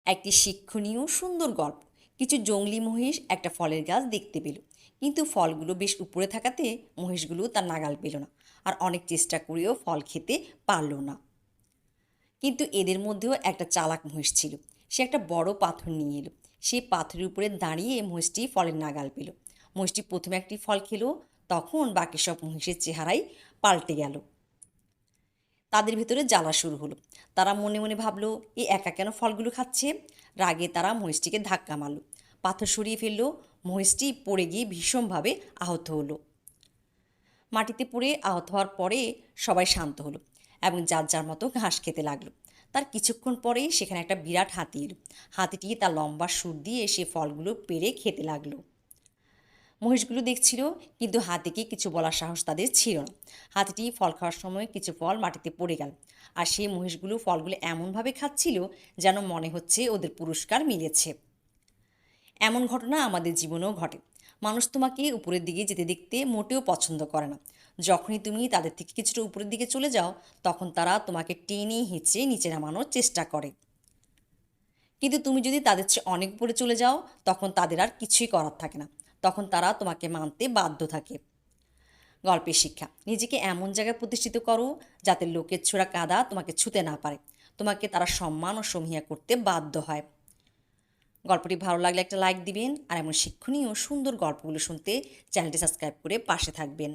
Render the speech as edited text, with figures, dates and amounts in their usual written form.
একটি শিক্ষণীয় সুন্দর গল্প। কিছু জংলি মহিষ একটা ফলের গাছ দেখতে পেল, কিন্তু ফলগুলো বেশ উপরে থাকাতে মহিষগুলো তার নাগাল পেল না, আর অনেক চেষ্টা করেও ফল খেতে পারল না। কিন্তু এদের মধ্যেও একটা চালাক মহিষ ছিল। সে একটা বড় পাথর নিয়ে এলো। সেই পাথরের উপরে দাঁড়িয়ে মহিষটি ফলের নাগাল পেল। মহিষটি প্রথমে একটি ফল খেলো, তখন বাকি সব মহিষের চেহারাই পাল্টে গেল। তাদের ভেতরে জ্বালা শুরু হলো। তারা মনে মনে ভাবলো, এ একা কেন ফলগুলো খাচ্ছে। রাগে তারা মহিষটিকে ধাক্কা মারল, পাথর সরিয়ে ফেললো। মহিষটি পড়ে গিয়ে ভীষণভাবে আহত হলো। মাটিতে পড়ে আহত হওয়ার পরে সবাই শান্ত হলো এবং যার যার মতো ঘাস খেতে লাগলো। তার কিছুক্ষণ পরেই সেখানে একটা বিরাট হাতি এলো। হাতিটি তার লম্বা সুর দিয়ে সে ফলগুলো পেড়ে খেতে লাগলো। মহিষগুলো দেখছিল, কিন্তু হাতিকে কিছু বলার সাহস তাদের ছিল না। হাতিটি ফল খাওয়ার সময় কিছু ফল মাটিতে পড়ে গেল, আর সেই মহিষগুলো ফলগুলো এমনভাবে খাচ্ছিল যেন মনে হচ্ছে ওদের পুরস্কার মিলেছে। এমন ঘটনা আমাদের জীবনেও ঘটে। মানুষ তোমাকে উপরের দিকে যেতে দেখতে মোটেও পছন্দ করে না। যখনই তুমি তাদের থেকে কিছুটা উপরের দিকে চলে যাও, তখন তারা তোমাকে টেনে হিঁচড়ে নিচে নামানোর চেষ্টা করে। কিন্তু তুমি যদি তাদের চেয়ে অনেক উপরে চলে যাও, তখন তাদের আর কিছুই করার থাকে না। তখন তারা তোমাকে মানতে বাধ্য থাকে। গল্পের শিক্ষা: নিজেকে এমন জায়গায় প্রতিষ্ঠিত করো যাতে লোকের ছোড়া কাদা তোমাকে ছুতে না পারে। তোমাকে তারা সম্মান ও সমীহা করতে বাধ্য হয়। গল্পটি ভালো লাগলে একটা লাইক দিবেন, আর এমন শিক্ষণীয় সুন্দর গল্পগুলো শুনতে চ্যানেলটি সাবস্ক্রাইব করে পাশে থাকবেন।